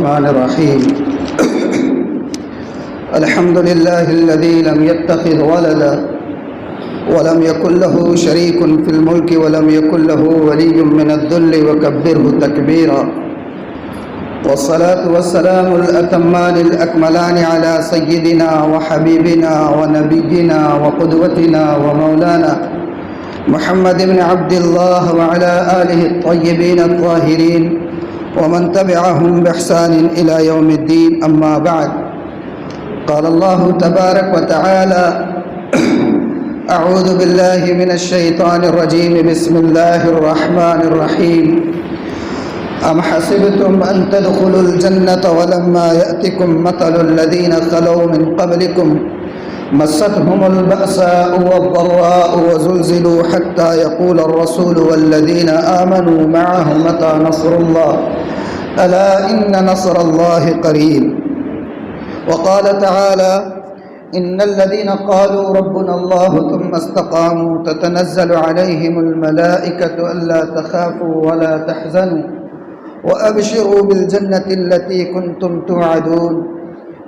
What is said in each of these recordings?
الرحمن الرحيم الحمد لله الذي لم يتخذ ولدا ولم يكن له شريك في الملك ولم يكن له ولي من الذل وكبره تكبيرا والصلاة والسلام الأتمان الأكملان على سيدنا وحبيبنا ونبينا وقدوتنا ومولانا محمد بن عبد الله وعلى آله الطيبين الطاهرين ومن تبعهم بإحسان إلى يوم الدين. أما بعد، قال الله تبارك وتعالى: أعوذ بالله من الشيطان الرجيم، بسم الله الرحمن الرحيم. أم حسبتم أن تدخلوا الجنة ولما يأتكم مثل الذين خلوا من قبلكم مستهم البأساء والضراء وزلزلوا حتى يقول الرسول والذين آمنوا معه متى نصر الله ألا إن نصر الله قريب. وقال تعالى: إن الذين قالوا ربنا الله ثم استقاموا تتنزل عليهم الملائكة ألا تخافوا ولا تحزنوا وأبشروا بالجنة التي كنتم توعدون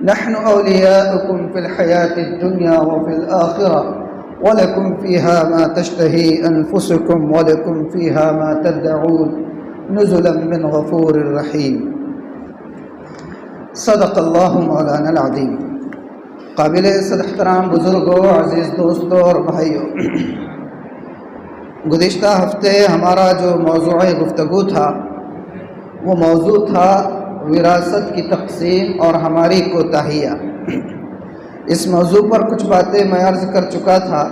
نحن أولياؤكم في الحياة الدنيا وفي الآخرة ولكم فيها ما تشتهي أنفسكم ولكم فيها ما تدعون نزلا من غفور رحيم. صدق اللہ مولانا العظیم. قابل صد احترام بزرگوں، عزیز دوستوں اور بھائیوں، گزشتہ ہفتے ہمارا جو موضوع گفتگو تھا وہ موضوع تھا وراثت کی تقسیم اور ہماری کوتاہیاں. اس موضوع پر کچھ باتیں میں عرض کر چکا تھا،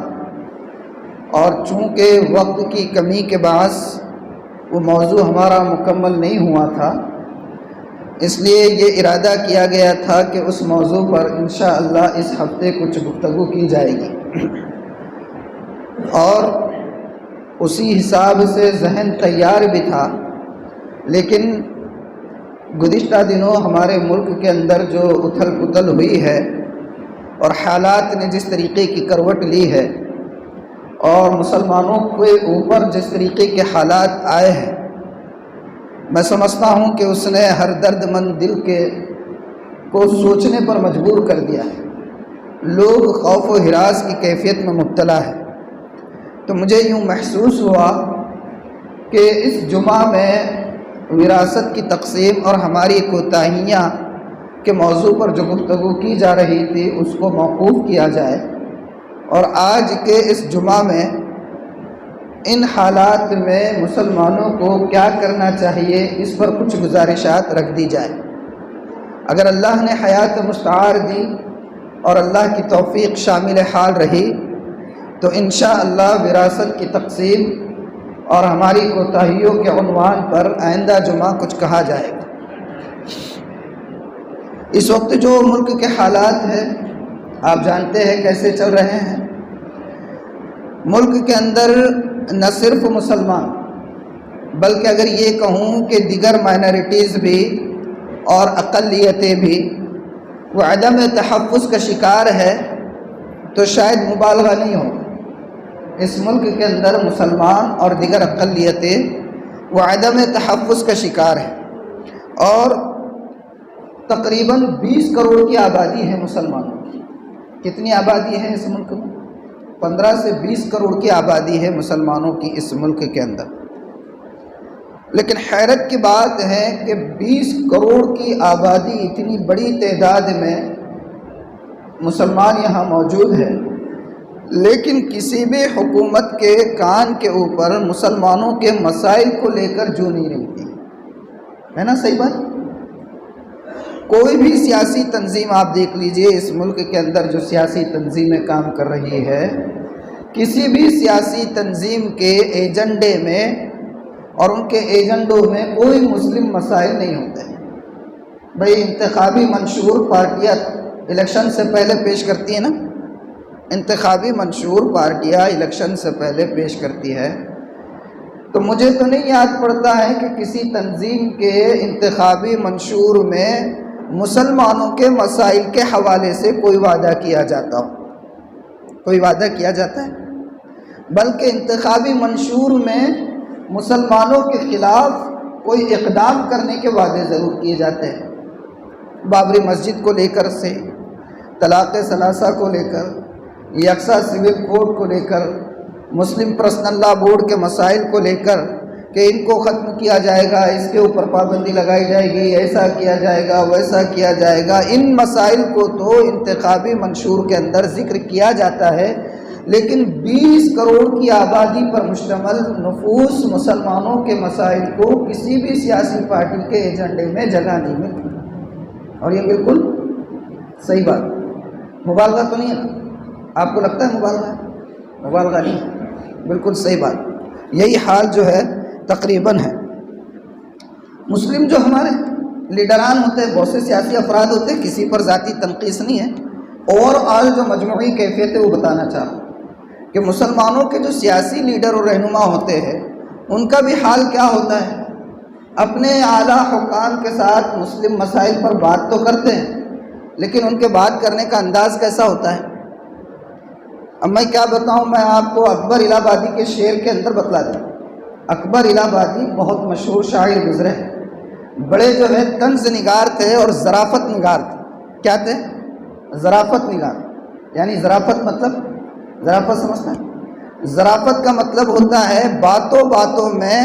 اور چونکہ وقت کی کمی کے باعث وہ موضوع ہمارا مکمل نہیں ہوا تھا، اس لیے یہ ارادہ کیا گیا تھا کہ اس موضوع پر انشاءاللہ اس ہفتے کچھ گفتگو کی جائے گی، اور اسی حساب سے ذہن تیار بھی تھا. لیکن گزشتہ دنوں ہمارے ملک کے اندر جو اتھل پتھل ہوئی ہے اور حالات نے جس طریقے کی کروٹ لی ہے اور مسلمانوں کے اوپر جس طریقے کے حالات آئے ہیں، میں سمجھتا ہوں کہ اس نے ہر درد مند دل کو سوچنے پر مجبور کر دیا ہے. لوگ خوف و ہراس کی کیفیت میں مبتلا ہے. تو مجھے یوں محسوس ہوا کہ اس جمعہ میں وراثت کی تقسیم اور ہماری کوتاہیاں کے موضوع پر جو گفتگو کی جا رہی تھی اس کو موقوف کیا جائے، اور آج کے اس جمعہ میں ان حالات میں مسلمانوں کو کیا کرنا چاہیے اس پر کچھ گزارشات رکھ دی جائے. اگر اللہ نے حیات مستعار دی اور اللہ کی توفیق شامل حال رہی تو انشاءاللہ وراثت کی تقسیم اور ہماری کوتاہیوں کے عنوان پر آئندہ جمعہ کچھ کہا جائے گا. اس وقت جو ملک کے حالات ہیں آپ جانتے ہیں کیسے چل رہے ہیں. ملک کے اندر نہ صرف مسلمان بلکہ اگر یہ کہوں کہ دیگر مائنارٹیز بھی اور اقلیتیں بھی وہ عدم تحفظ کا شکار ہے تو شاید مبالغہ نہیں ہو. اس ملک کے اندر مسلمان اور دیگر اقلیتیں وہ عدم تحفظ کا شکار ہے، اور تقریباً 20 کروڑ کی آبادی ہے مسلمانوں کی. کتنی آبادی ہے اس ملک میں؟ 15 سے 20 کروڑ کی آبادی ہے مسلمانوں کی اس ملک کے اندر. لیکن حیرت کی بات ہے کہ 20 کروڑ کی آبادی، اتنی بڑی تعداد میں مسلمان یہاں موجود ہے، لیکن کسی بھی حکومت کے کان کے اوپر مسلمانوں کے مسائل کو لے کر جو نہیں رہتی ہے نا. صحیح بات. کوئی بھی سیاسی تنظیم آپ دیکھ لیجئے اس ملک کے اندر جو سیاسی تنظیمیں کام کر رہی ہے، کسی بھی سیاسی تنظیم کے ایجنڈے میں اور ان کے ایجنڈوں میں کوئی مسلم مسائل نہیں ہوتے. بھئی انتخابی منشور پارٹیاں الیکشن سے پہلے پیش کرتی ہیں نا، انتخابی منشور پارٹیاں الیکشن سے پہلے پیش کرتی ہے. تو مجھے تو نہیں یاد پڑتا ہے کہ کسی تنظیم کے انتخابی منشور میں مسلمانوں کے مسائل کے حوالے سے کوئی وعدہ کیا جاتا ہو. کوئی وعدہ کیا جاتا ہے؟ بلکہ انتخابی منشور میں مسلمانوں کے خلاف کوئی اقدام کرنے کے وعدے ضرور کیے جاتے ہیں. بابری مسجد کو لے کر سے، طلاق ثلاثہ کو لے کر، یکساں سول کوڈ کو لے کر، مسلم پرسنل لا بورڈ کے مسائل کو لے کر کہ ان کو ختم کیا جائے گا، اس کے اوپر پابندی لگائی جائے گی، ایسا کیا جائے گا، ویسا کیا جائے گا، ان مسائل کو تو انتخابی منشور کے اندر ذکر کیا جاتا ہے، لیکن 20 کروڑ کی آبادی پر مشتمل نفوس مسلمانوں کے مسائل کو کسی بھی سیاسی پارٹی کے ایجنڈے میں جگہ نہیں ملتی۔ اور یہ بالکل صحیح بات، مبالغہ تو نہیں ہے نا؟ آپ کو لگتا ہے مبالغہ ہے؟ مبالغہ نہیں، بالکل صحیح بات۔ یہی حال جو ہے تقریباً ہے۔ مسلم جو ہمارے لیڈران ہوتے ہیں، بہت سے سیاسی افراد ہوتے ہیں، کسی پر ذاتی تنقید نہیں ہے، اور آج جو مجموعی کیفیت ہے وہ بتانا چاہ رہا ہوں کہ مسلمانوں کے جو سیاسی لیڈر اور رہنما ہوتے ہیں ان کا بھی حال کیا ہوتا ہے۔ اپنے اعلیٰ حکام کے ساتھ مسلم مسائل پر بات تو کرتے ہیں، لیکن ان کے بات کرنے کا انداز کیسا ہوتا ہے؟ اب میں کیا بتاؤں، میں آپ کو اکبر الہ آبادی کے شعر کے اندر بتلا دوں۔ اکبر الہ آبادی بہت مشہور شاعر گزرے ہیں، بڑے جو ہے طنز نگار تھے اور ظرافت نگار تھے۔ کیا تھے؟ ظرافت نگار، یعنی ظرافت مطلب، ظرافت سمجھتے ہیں؟ ظرافت کا مطلب ہوتا ہے باتوں باتوں میں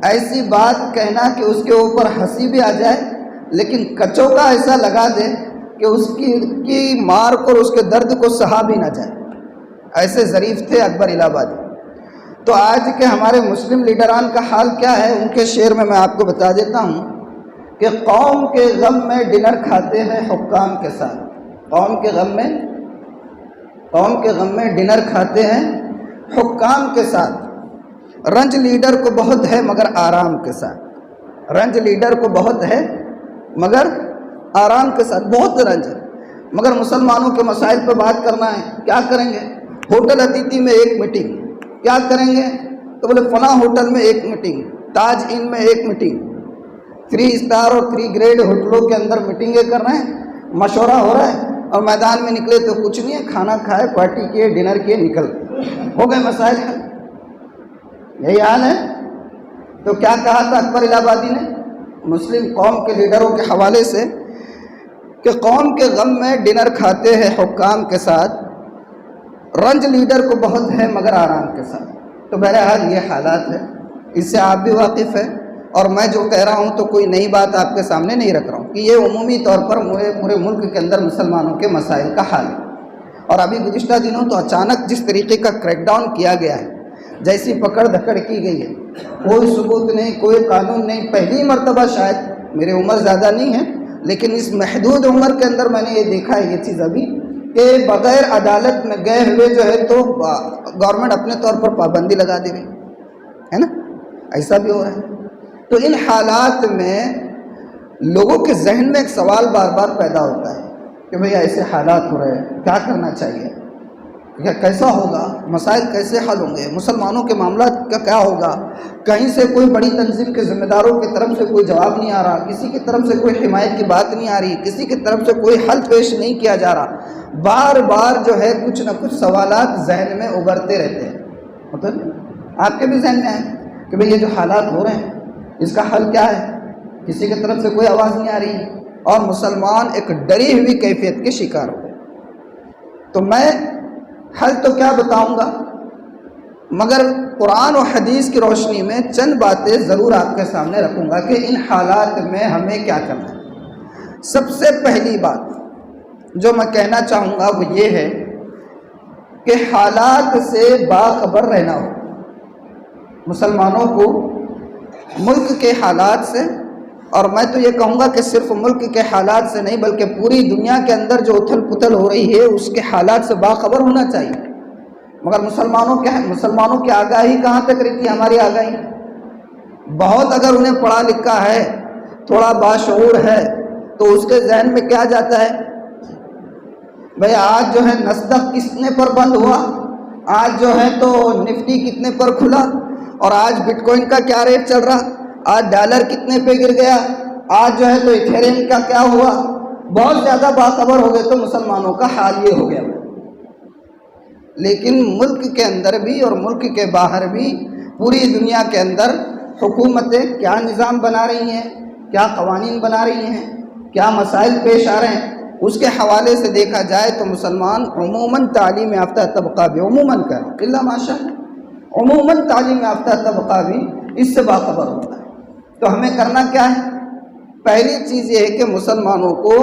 ایسی بات کہنا کہ اس کے اوپر ہنسی بھی آ جائے لیکن کچوں کا ایسا لگا دے کہ اس کی مار کو، اس کے درد کو سہا بھی نہ جائے۔ ایسے ظریف تھے اکبر الہ آبادی۔ تو آج کے ہمارے مسلم لیڈران کا حال کیا ہے؟ ان کے شعر میں آپ کو بتا دیتا ہوں کہ قوم کے غم میں ڈنر کھاتے ہیں حکام کے ساتھ۔ قوم کے غم میں ڈنر کھاتے ہیں حکام کے ساتھ۔ رنج لیڈر کو بہت ہے مگر آرام کے ساتھ۔ رنج لیڈر کو بہت ہے مگر آرام کے ساتھ، بہت رنج ہے، مگر مسلمانوں کے مسائل پہ بات کرنا ہے، کیا کریں گے؟ ہوٹل اتیتی میں ایک میٹنگ، کیا کریں گے؟ تو بولے فلاں ہوٹل میں ایک میٹنگ، تاج ان میں ایک میٹنگ، 3 اسٹار اور 3 گریڈ ہوٹلوں کے اندر میٹنگیں کر رہے ہیں، مشورہ ہو رہا ہے، اور میدان میں نکلے تو کچھ نہیں ہے، کھانا کھائے، پارٹی کیے، ڈنر کیے، نکل ہو گئے مسائل حل۔ یہی حال ہے۔ تو کیا کہا تھا اکبر الہ آبادی نے مسلم قوم کے لیڈروں کے حوالے سے کہ قوم کے غم میں ڈنر کھاتے ہیں حکام کے ساتھ، رنج لیڈر کو بہت ہے مگر آرام کے ساتھ۔ تو بہرحال یہ حالات ہے، اس سے آپ بھی واقف ہیں، اور میں جو کہہ رہا ہوں تو کوئی نئی بات آپ کے سامنے نہیں رکھ رہا ہوں کہ یہ عمومی طور پر پورے ملک کے اندر مسلمانوں کے مسائل کا حال ہے۔ اور ابھی گزشتہ دنوں تو اچانک جس طریقے کا کریک ڈاؤن کیا گیا ہے، جیسی پکڑ دھکڑ کی گئی ہے، کوئی ثبوت نہیں، کوئی قانون نہیں، پہلی مرتبہ شاید، میری عمر زیادہ نہیں ہے لیکن اس محدود عمر کے اندر میں نے یہ دیکھا ہے یہ چیز ابھی کہ بغیر عدالت میں گئے ہوئے جو ہے تو گورنمنٹ اپنے طور پر پابندی لگا دے رہی ہے نا، ایسا بھی ہو رہا ہے۔ تو ان حالات میں لوگوں کے ذہن میں ایک سوال بار بار پیدا ہوتا ہے کہ بھئی ایسے حالات ہو رہے ہیں، کیا کرنا چاہیے، یا کیسا ہوگا، مسائل کیسے حل ہوں گے، مسلمانوں کے معاملات کا کیا ہوگا؟ کہیں سے کوئی بڑی تنظیم کے ذمہ داروں کی طرف سے کوئی جواب نہیں آ رہا، کسی کی طرف سے کوئی حمایت کی بات نہیں آ رہی، کسی کی طرف سے کوئی حل پیش نہیں کیا جا رہا، بار بار جو ہے کچھ نہ کچھ سوالات ذہن میں ابھرتے رہتے ہیں۔ مطلب آپ کے بھی ذہن میں ہے کہ بھئی یہ جو حالات ہو رہے ہیں اس کا حل کیا ہے؟ کسی کی طرف سے کوئی آواز نہیں آ رہی اور مسلمان ایک ڈری ہوئی کیفیت کے شکار ہو گئے۔ تو میں حل تو کیا بتاؤں گا، مگر قرآن و حدیث کی روشنی میں چند باتیں ضرور آپ کے سامنے رکھوں گا کہ ان حالات میں ہمیں کیا کرنا ہے۔ سب سے پہلی بات جو میں کہنا چاہوں گا وہ یہ ہے کہ حالات سے باخبر رہنا ہو۔ مسلمانوں کو ملک کے حالات سے، اور میں تو یہ کہوں گا کہ صرف ملک کے حالات سے نہیں بلکہ پوری دنیا کے اندر جو اتھل پتھل ہو رہی ہے اس کے حالات سے باخبر ہونا چاہیے۔ مگر مسلمانوں کی آگاہی کہاں تک رہتی ہے؟ ہماری آگاہی بہت، اگر انہیں پڑھا لکھا ہے، تھوڑا باشعور ہے تو اس کے ذہن میں کیا جاتا ہے، بھئی آج جو ہے نسدق کتنے پر بند ہوا، آج جو ہے تو نفٹی کتنے پر کھلا، اور آج بٹ کوائن کا کیا ریٹ چل رہا، آج ڈالر کتنے پہ گر گیا، آج جو ہے تو ایتھیریم کا کیا ہوا۔ بہت زیادہ باخبر ہو گئے تو مسلمانوں کا حال یہ ہو گیا۔ لیکن ملک کے اندر بھی اور ملک کے باہر بھی پوری دنیا کے اندر حکومتیں کیا نظام بنا رہی ہیں، کیا قوانین بنا رہی ہیں، کیا مسائل پیش آ رہے ہیں، اس کے حوالے سے دیکھا جائے تو مسلمان عموماً تعلیم یافتہ طبقہ بھی عموماً کا اللہ ماشاء عموماً تعلیم یافتہ طبقہ بھی اس سے باخبر ہوتا ہے۔ تو ہمیں کرنا کیا ہے؟ پہلی چیز یہ ہے کہ مسلمانوں کو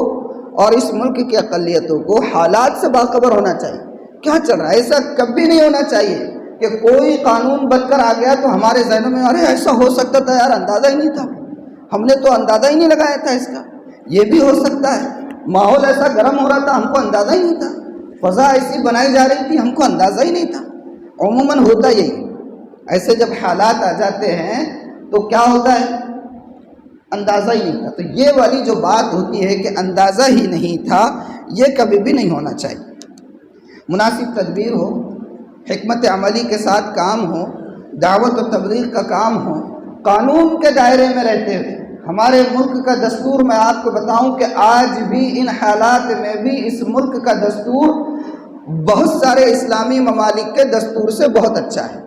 اور اس ملک کی اقلیتوں کو حالات سے باخبر ہونا چاہیے، کیا چل رہا ہے۔ ایسا کبھی نہیں ہونا چاہیے کہ کوئی قانون بن کر آ گیا تو ہمارے ذہنوں میں ارے ایسا ہو سکتا تھا یار، اندازہ ہی نہیں تھا، ہم نے تو اندازہ ہی نہیں لگایا تھا اس کا، یہ بھی ہو سکتا ہے، ماحول ایسا گرم ہو رہا تھا ہم کو اندازہ ہی نہیں تھا، فضا ایسی بنائی جا رہی تھی ہم کو اندازہ ہی نہیں تھا۔ عموماً ہوتا یہی، ایسے جب حالات آ جاتے ہیں تو کیا ہوتا ہے؟ اندازہ ہی نہیں تھا۔ تو یہ والی جو بات ہوتی ہے کہ اندازہ ہی نہیں تھا، یہ کبھی بھی نہیں ہونا چاہیے۔ مناسب تدبیر ہو، حکمت عملی کے ساتھ کام ہو، دعوت و تبلیغ کا کام ہو، قانون کے دائرے میں رہتے ہوئے۔ ہمارے ملک کا دستور میں آپ کو بتاؤں کہ آج بھی ان حالات میں بھی اس ملک کا دستور بہت سارے اسلامی ممالک کے دستور سے بہت اچھا ہے۔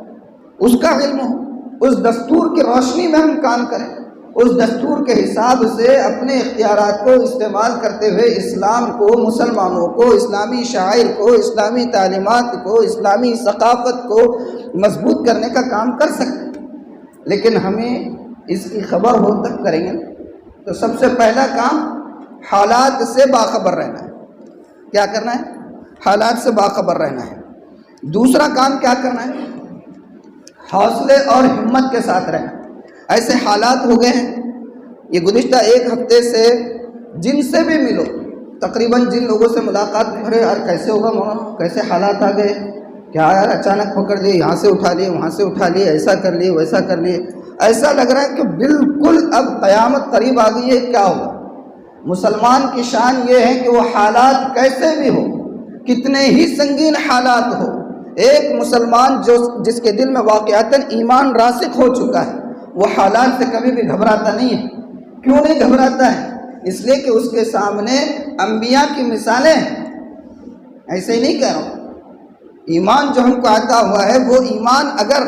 اس کا علم ہو، اس دستور کی روشنی میں ہم کام کریں، اس دستور کے حساب سے اپنے اختیارات کو استعمال کرتے ہوئے اسلام کو، مسلمانوں کو، اسلامی شعائر کو، اسلامی تعلیمات کو، اسلامی ثقافت کو مضبوط کرنے کا کام کر سکتے ہیں۔ لیکن ہمیں اس کی خبر ہو تک کریں گے تو سب سے پہلا کام حالات سے باخبر رہنا ہے۔ کیا کرنا ہے؟ حالات سے باخبر رہنا ہے۔ دوسرا کام کیا کرنا ہے؟ حوصلے اور ہمت کے ساتھ رہنا۔ ایسے حالات ہو گئے ہیں، یہ گزشتہ ایک ہفتے سے جن سے بھی ملو، تقریباً جن لوگوں سے ملاقات کرے، یار کیسے ہوگا مولانا، کیسے حالات آ گئے، کیا یار اچانک پکڑ لیے، یہاں سے اٹھا لیے وہاں سے اٹھا لیے، ایسا کر لیے ویسا کر لیے، ایسا لگ رہا ہے کہ بالکل اب قیامت قریب آ گئی ہے، کیا ہوگا۔ مسلمان کی شان یہ ہے کہ وہ حالات کیسے بھی ہو، کتنے ہی سنگین حالات ہو، ایک مسلمان جس کے دل میں واقعتاً ایمان راسخ ہو چکا ہے، وہ حالات سے کبھی بھی گھبراتا نہیں ہے۔ کیوں نہیں گھبراتا ہے؟ اس لیے کہ اس کے سامنے انبیاء کی مثالیں ہیں۔ ایسے ہی نہیں کہہ رہا ہوں، ایمان جو ہم کو عطا ہوا ہے وہ ایمان اگر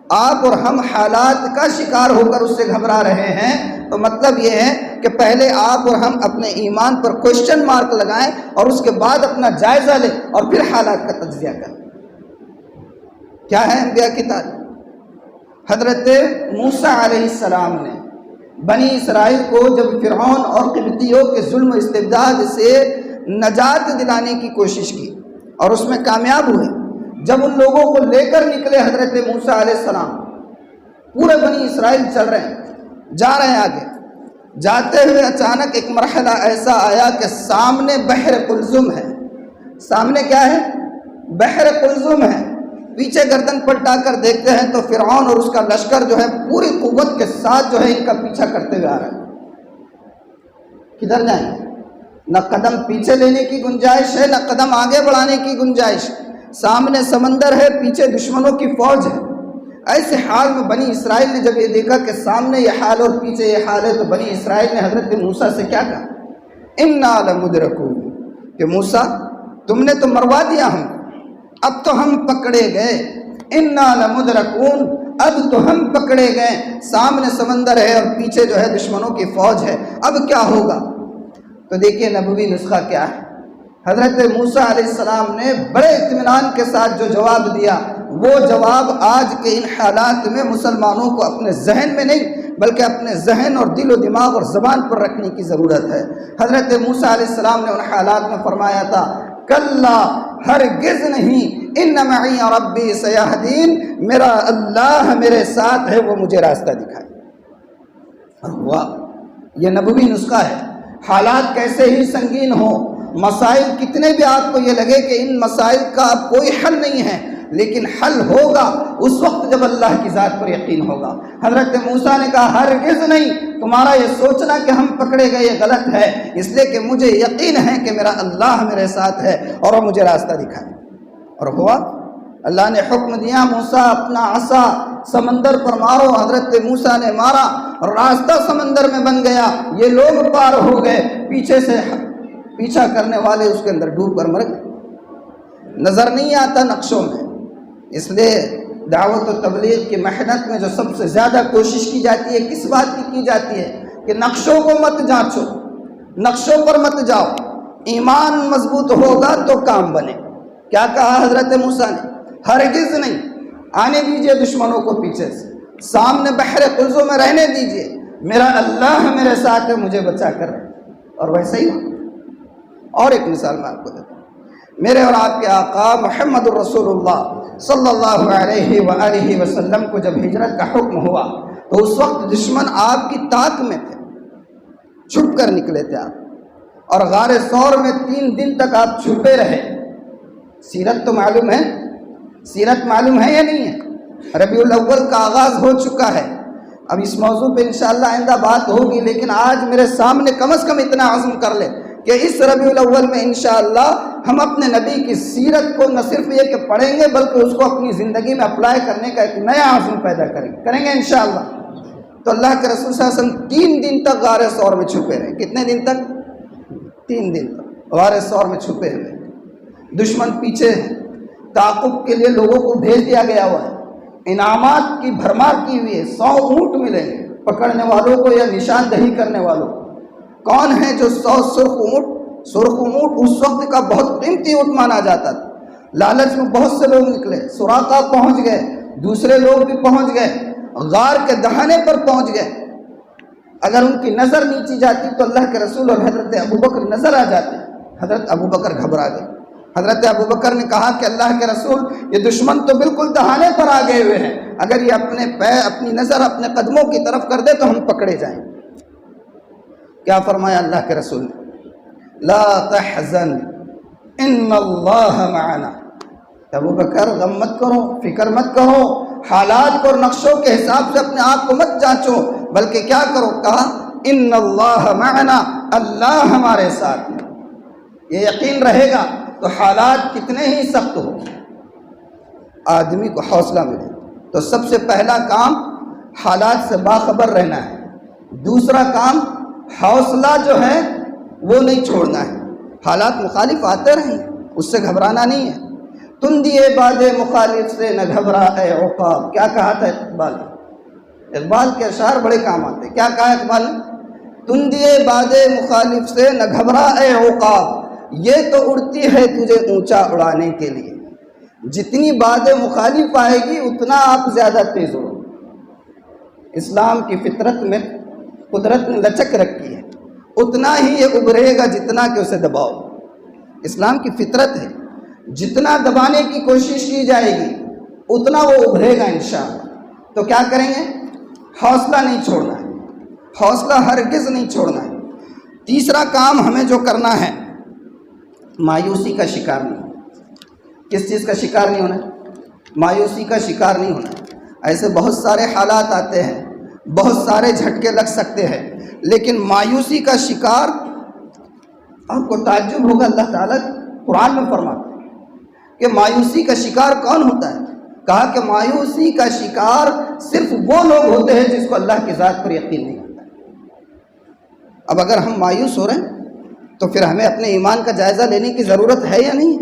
آپ اور ہم حالات کا شکار ہو کر اس سے گھبرا رہے ہیں تو مطلب یہ ہے کہ پہلے آپ اور ہم اپنے ایمان پر کوشچن مارک لگائیں اور اس کے بعد اپنا جائزہ لیں اور پھر حالات کا تجزیہ کریں۔ کیا ہے انبیاء کی تعلیم؟ حضرت موسیٰ علیہ السلام نے بنی اسرائیل کو جب فرعون اور قبطیوں کے ظلم و استبداد سے نجات دلانے کی کوشش کی اور اس میں کامیاب ہوئے، جب ان لوگوں کو لے کر نکلے حضرت موسیٰ علیہ السلام، پورے بنی اسرائیل چل رہے ہیں، جا رہے ہیں آگے، جاتے ہوئے اچانک ایک مرحلہ ایسا آیا کہ سامنے بحر قلزم ہے۔ سامنے کیا ہے؟ بحر قلزم ہے۔ پیچھے گردن پلٹا کر دیکھتے ہیں تو فرعون اور اس کا لشکر جو ہے پوری قوت کے ساتھ جو ہے ان کا پیچھا کرتے ہوئے آ رہا ہے۔ کدھر جائیں گے؟ نہ قدم پیچھے لینے کی گنجائش ہے، نہ قدم آگے بڑھانے کی گنجائش۔ سامنے سمندر ہے، پیچھے دشمنوں کی فوج ہے۔ ایسے حال میں بنی اسرائیل نے جب یہ دیکھا کہ سامنے یہ حال اور پیچھے یہ حال ہے تو بنی اسرائیل نے حضرت موسیٰ سے کیا کہا؟ اِنَّا لَمُدْرَكُونَ، کہ موسیٰ تم نے تو مروا دیا ہم، اب تو ہم پکڑے گئے۔ اِنَّا لَمُدْرَكُونَ، اب تو ہم پکڑے گئے، سامنے سمندر ہے اور پیچھے جو ہے دشمنوں کی فوج ہے، اب کیا ہوگا؟ تو دیکھیے نبوی نسخہ کیا ہے۔ حضرت موسیٰ علیہ السلام نے بڑے اطمینان کے ساتھ جو جواب دیا، وہ جواب آج کے ان حالات میں مسلمانوں کو اپنے ذہن میں نہیں بلکہ اپنے ذہن اور دل و دماغ اور زبان پر رکھنے کی ضرورت ہے۔ حضرت موسیٰ علیہ السلام نے ان حالات میں فرمایا تھا، کلا، ہرگز نہیں، ان معی ربی سیہدین، میرا اللہ میرے ساتھ ہے، وہ مجھے راستہ دکھائے۔ اور ہوا، یہ نبوی نسخہ ہے۔ حالات کیسے ہی سنگین ہوں، مسائل کتنے بھی آپ کو یہ لگے کہ ان مسائل کا اب کوئی حل نہیں ہے، لیکن حل ہوگا اس وقت جب اللہ کی ذات پر یقین ہوگا۔ حضرت موسیٰ نے کہا ہرگز نہیں، تمہارا یہ سوچنا کہ ہم پکڑے گئے یہ غلط ہے، اس لیے کہ مجھے یقین ہے کہ میرا اللہ میرے ساتھ ہے اور وہ مجھے راستہ دکھائے۔ اور ہوا، اللہ نے حکم دیا، موسیٰ اپنا عصا سمندر پر مارو۔ حضرت موسیٰ نے مارا اور راستہ سمندر میں بن گیا، یہ لوگ پار ہو گئے، پیچھے سے پیچھا کرنے والے اس کے اندر ڈوب کر مر گئے۔ نظر نہیں آتا نقشوں میں، اس لیے دعوت و تبلیغ کی محنت میں جو سب سے زیادہ کوشش کی جاتی ہے کس بات کی جاتی ہے کہ نقشوں کو مت جانچو، نقشوں پر مت جاؤ، ایمان مضبوط ہوگا تو کام بنے۔ کیا کہا حضرت موسیٰ نے؟ ہرگز نہیں، آنے دیجئے دشمنوں کو پیچھے سے، سامنے بحر قلزم میں رہنے دیجئے، میرا اللہ میرے ساتھ ہے، مجھے بچا کر رہے۔ اور ویسا ہی ہوا۔ اور ایک مثال میں آپ کو دیتا ہوں، میرے اور آپ کے آقا محمد الرسول اللہ صلی اللہ علیہ وآلہ وسلم کو جب ہجرت کا حکم ہوا تو اس وقت دشمن آپ کی طاق میں تھے، چھپ کر نکلے تھے آپ، اور غار ثور میں 3 دن تک آپ چھپے رہے۔ سیرت تو معلوم ہے، سیرت معلوم ہے یا نہیں ہے؟ ربیع الاول کا آغاز ہو چکا ہے، اب اس موضوع پہ انشاءاللہ آئندہ بات ہوگی، لیکن آج میرے سامنے کم از کم اتنا عزم کر لے کہ اس ربیع الاول میں انشاءاللہ ہم اپنے نبی کی سیرت کو نہ صرف یہ کہ پڑھیں گے بلکہ اس کو اپنی زندگی میں اپلائی کرنے کا ایک نیا عزم پیدا کریں گے انشاءاللہ۔ تو اللہ کے رسول صلی اللہ علیہ وسلم 3 دن تک غار ثور میں چھپے رہے۔ کتنے دن تک؟ 3 دن تک غار ثور میں چھپے رہے۔ دشمن پیچھے ہے، تعاقب کے لیے لوگوں کو بھیج دیا گیا ہوا ہے، انعامات کی بھرمار کی ہوئی ہے، 100 اونٹ ملیں گے پکڑنے والوں کو یا نشاندہی کرنے والوں کو۔ کون ہے جو 100 سرخ اونٹ اس وقت کا بہت قیمتی اونٹ مانا جاتا تھا، لالچ میں بہت سے لوگ نکلے، سراقہ پہنچ گئے، دوسرے لوگ بھی پہنچ گئے، غار کے دہانے پر پہنچ گئے۔ اگر ان کی نظر نیچی جاتی تو اللہ کے رسول اور حضرت ابوبکر نظر آ جاتے، حضرت ابوبکر گھبرا گئے۔ حضرت ابوبکر نے کہا کہ اللہ کے رسول، یہ دشمن تو بالکل دہانے پر آ گئے ہوئے ہیں، اگر یہ اپنی نظر اپنے قدموں کی طرف کر دے تو ہم پکڑے جائیں۔ کیا فرمایا اللہ کے رسول نے؟ لا تحزن ان اللہ معنا۔ ابوبکر غم مت کرو، فکر مت کرو، حالات اور نقشوں کے حساب سے اپنے آپ کو مت جانچو، بلکہ کیا کرو؟ کہا ان اللہ معنا، اللہ ہمارے ساتھ ہے۔ یہ یقین رہے گا تو حالات کتنے ہی سخت ہو آدمی کو حوصلہ ملے۔ تو سب سے پہلا کام حالات سے باخبر رہنا ہے، دوسرا کام حوصلہ جو ہے وہ نہیں چھوڑنا ہے۔ حالات مخالف آتے رہیں، اس سے گھبرانا نہیں ہے۔ تندیے باد مخالف سے نہ گھبرا اے عقاب، کیا کہا تھا اقبال کے اشعار بڑے کام آتے ہیں۔ کیا کہا اقبال نے؟ تندیے باد مخالف سے نہ گھبرا اے عقاب، یہ تو اڑتی ہے تجھے اونچا اڑانے کے لیے۔ جتنی باد مخالف آئے گی اتنا آپ زیادہ تیز اڑو۔ اسلام کی فطرت میں قدرت نے لچک رکھی ہے، اتنا ہی یہ ابھرے گا جتنا کہ اسے دباؤ۔ اسلام کی فطرت ہے، جتنا دبانے کی کوشش کی جائے گی اتنا وہ ابھرے گا انشاءاللہ۔ تو کیا کریں گے؟ حوصلہ نہیں چھوڑنا ہے، حوصلہ ہرگز نہیں چھوڑنا ہے۔ تیسرا کام ہمیں جو کرنا ہے، مایوسی کا شکار نہیں ہونا۔ کس چیز کا شکار نہیں ہونا؟ مایوسی کا شکار نہیں ہونا۔ ایسے بہت سارے حالات آتے ہیں، بہت سارے جھٹکے لگ سکتے ہیں، لیکن مایوسی کا شکار، آپ کو تعجب ہوگا، اللہ تعالیٰ قرآن میں فرماتا ہے کہ مایوسی کا شکار کون ہوتا ہے؟ کہا کہ مایوسی کا شکار صرف وہ لوگ ہوتے ہیں جس کو اللہ کی ذات پر یقین نہیں ہوتا۔ اب اگر ہم مایوس ہو رہے ہیں تو پھر ہمیں اپنے ایمان کا جائزہ لینے کی ضرورت ہے یا نہیں؟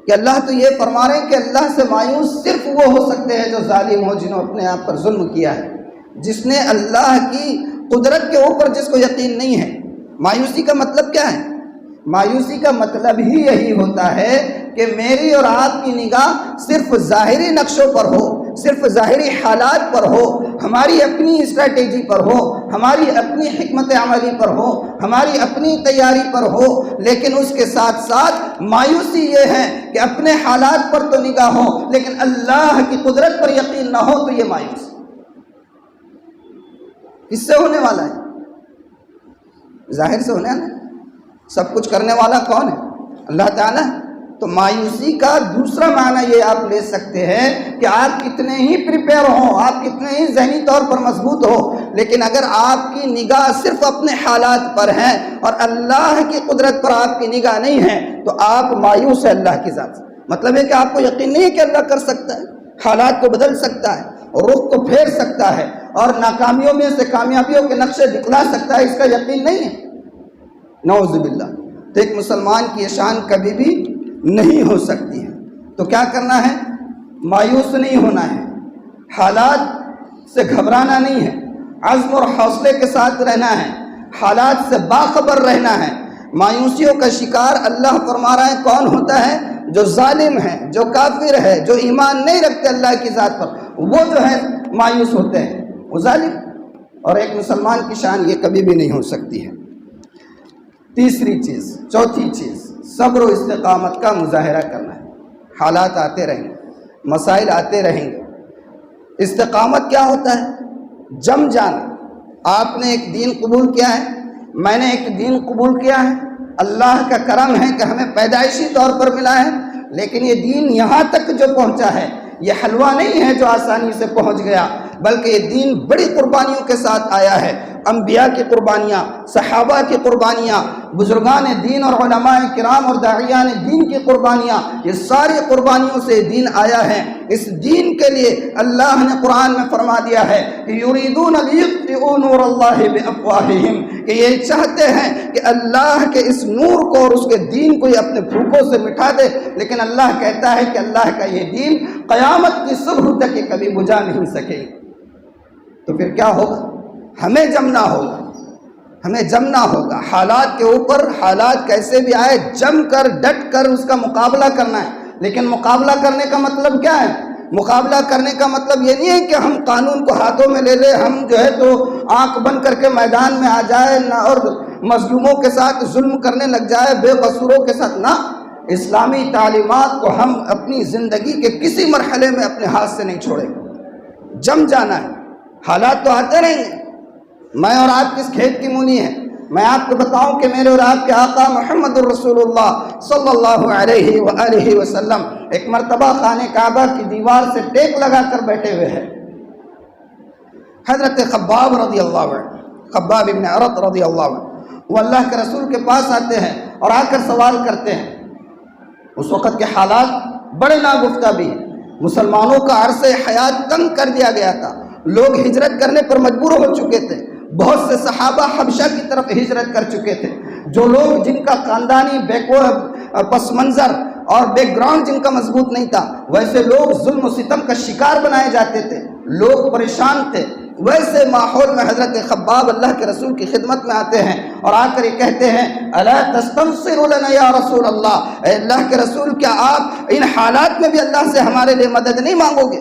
کہ اللہ تو یہ فرما رہے ہیں کہ اللہ سے مایوس صرف وہ ہو سکتے ہیں جو ظالم ہو، جنہوں اپنے آپ پر ظلم کیا ہے، جس نے اللہ کی قدرت کے اوپر جس کو یقین نہیں ہے۔ مایوسی کا مطلب کیا ہے؟ مایوسی کا مطلب ہی یہی ہوتا ہے کہ میری اور آپ کی نگاہ صرف ظاہری نقشوں پر ہو، صرف ظاہری حالات پر ہو، ہماری اپنی اسٹریٹجی پر ہو، ہماری اپنی حکمت عملی پر ہو، ہماری اپنی تیاری پر ہو، لیکن اس کے ساتھ ساتھ مایوسی یہ ہے کہ اپنے حالات پر تو نگاہ ہو لیکن اللہ کی قدرت پر یقین نہ ہو، تو یہ مایوسی کس سے ہونے والا ہے؟ ظاہر سے ہونے والا ہے۔ سب کچھ کرنے والا کون ہے؟ اللہ تعالیٰ۔ تو مایوسی کا دوسرا معنی یہ آپ لے سکتے ہیں کہ آپ کتنے ہی پریپیئر ہوں، آپ کتنے ہی ذہنی طور پر مضبوط ہو، لیکن اگر آپ کی نگاہ صرف اپنے حالات پر ہے اور اللہ کی قدرت پر آپ کی نگاہ نہیں ہے تو آپ مایوس ہیں اللہ کی ذات سے۔ مطلب ہے کہ آپ کو یقین نہیں ہے کہ اللہ کر سکتا ہے، حالات کو بدل سکتا ہے، رخ کو پھیر سکتا ہے اور ناکامیوں میں سے کامیابیوں کے نقشے دکھلا سکتا ہے، اس کا یقین نہیں ہے، نعوذ باللہ۔ تو ایک مسلمان کی یہ شان کبھی بھی نہیں ہو سکتی ہے۔ تو کیا کرنا ہے؟ مایوس نہیں ہونا ہے، حالات سے گھبرانا نہیں ہے، عزم اور حوصلے کے ساتھ رہنا ہے، حالات سے باخبر رہنا ہے۔ مایوسیوں کا شکار اللہ فرما رہا ہے کون ہوتا ہے؟ جو ظالم ہے، جو کافر ہے، جو ایمان نہیں رکھتے اللہ کی ذات پر، وہ جو ہے مایوس ہوتے ہیں، وہ ظالم۔ اور ایک مسلمان کی شان یہ کبھی بھی نہیں ہو سکتی ہے۔ تیسری چیز، چوتھی چیز، صبر و استقامت کا مظاہرہ کرنا ہے۔ حالات آتے رہیں گے، مسائل آتے رہیں گے۔ استقامت کیا ہوتا ہے؟ جم جانا۔ آپ نے ایک دین قبول کیا ہے، میں نے ایک دین قبول کیا ہے، اللہ کا کرم ہے کہ ہمیں پیدائشی طور پر ملا ہے، لیکن یہ دین یہاں تک جو پہنچا ہے یہ حلوہ نہیں ہے جو آسانی سے پہنچ گیا، بلکہ یہ دین بڑی قربانیوں کے ساتھ آیا ہے۔ انبیاء کی قربانیاں، صحابہ کی قربانیاں، بزرگان دین اور علماء کرام اور داعیان دین کی قربانیاں، یہ ساری قربانیوں سے دین آیا ہے۔ اس دین کے لیے اللہ نے قرآن میں فرما دیا ہے کہ یریدون لیطفئوا نور اللہ بافواہہم، کہ یہ چاہتے ہیں کہ اللہ کے اس نور کو اور اس کے دین کو یہ اپنے پھوکوں سے مٹھا دے، لیکن اللہ کہتا ہے کہ اللہ کا یہ دین قیامت کی صبح تک یہ کبھی بجھا نہیں سکے۔ تو پھر کیا ہوگا؟ ہمیں جمنا ہوگا، ہمیں جمنا ہوگا۔ حالات کے اوپر، حالات کیسے بھی آئے، جم کر ڈٹ کر اس کا مقابلہ کرنا ہے۔ لیکن مقابلہ کرنے کا مطلب کیا ہے؟ مقابلہ کرنے کا مطلب یہ نہیں ہے کہ ہم قانون کو ہاتھوں میں لے لیں، ہم جو ہے تو آنکھ بند کر کے میدان میں آ جائے اور مظلوموں کے ساتھ ظلم کرنے لگ جائے، بے قصوروں کے ساتھ نہ۔ اسلامی تعلیمات کو ہم اپنی زندگی کے کسی مرحلے میں اپنے ہاتھ سے نہیں چھوڑیں گے، جم جانا ہے۔ حالات تو آتے رہیں گے۔ میں اور آپ کس کھیت کی مونی ہیں؟ میں آپ کو بتاؤں کہ میرے اور آپ کے آقا محمد الرسول اللہ صلی اللہ علیہ وآلہ وسلم ایک مرتبہ خانہ کعبہ کی دیوار سے ٹیک لگا کر بیٹھے ہوئے ہیں۔ حضرت خباب رضی اللہ عنہ، خباب ابن عرط رضی اللہ عنہ، وہ اللہ کے رسول کے پاس آتے ہیں اور آ کر سوال کرتے ہیں۔ اس وقت کے حالات بڑے ناگفتہ بھی ہیں، مسلمانوں کا عرصہ حیات تنگ کر دیا گیا تھا، لوگ ہجرت کرنے پر مجبور ہو چکے تھے، بہت سے صحابہ حبشہ کی طرف ہجرت کر چکے تھے۔ جو لوگ جن کا خاندانی پس منظر اور بیک گراؤنڈ جن کا مضبوط نہیں تھا، ویسے لوگ ظلم و ستم کا شکار بنائے جاتے تھے، لوگ پریشان تھے۔ ویسے ماحول میں حضرت خباب اللہ کے رسول کی خدمت میں آتے ہیں اور آ کر یہ کہتے ہیں الا تستنصر لنا یا رسول اللہ، اے اللہ کے رسول کیا آپ ان حالات میں بھی اللہ سے ہمارے لیے مدد نہیں مانگو گے؟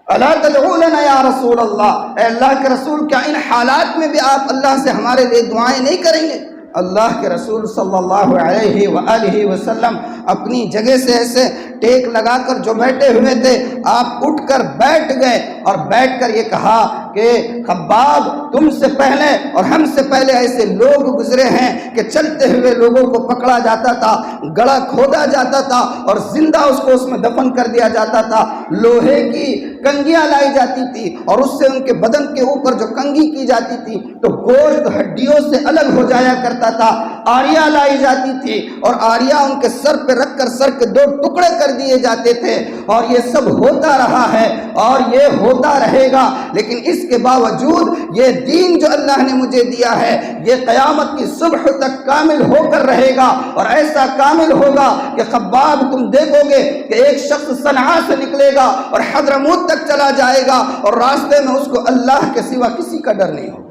الا تدعو لنا یا رسول اللہ، اے اللہ کے رسول کیا ان حالات میں بھی آپ اللہ سے ہمارے لیے دعائیں نہیں کریں گے؟ اللہ کے رسول صلی اللہ علیہ وآلہ وسلم اپنی جگہ سے ایسے ٹیک لگا کر جو بیٹھے ہوئے تھے، آپ اٹھ کر بیٹھ گئے اور بیٹھ کر یہ کہا کہ خباب تم سے پہلے اور ہم سے پہلے ایسے لوگ گزرے ہیں کہ چلتے ہوئے لوگوں کو پکڑا جاتا تھا، گڑھا کھودا جاتا تھا اور زندہ اس کو اس میں دفن کر دیا جاتا تھا۔ لوہے کی کنگیاں لائی جاتی تھی اور اس سے ان کے بدن کے اوپر جو کنگھی کی جاتی تھی تو گوشت ہڈیوں سے الگ ہو جایا کرتا تھا۔ آریاں لائی جاتی تھی اور آریاں ان کے سر پہ رکھ کر سر کے دو ٹکڑے کر دیے جاتے تھے، اور یہ سب ہوتا رہا ہے اور یہ ہوتا رہے گا۔ لیکن اس کے باوجود یہ دین جو اللہ نے مجھے دیا ہے یہ قیامت کی صبح تک کامل ہو کر رہے گا، اور ایسا کامل ہوگا کہ خباب تم دیکھو گے کہ ایک شخص صنعاء سے نکلے گا اور حضرموت تک چلا جائے گا اور راستے میں اس کو اللہ کے سوا کسی کا ڈر نہیں ہوگا۔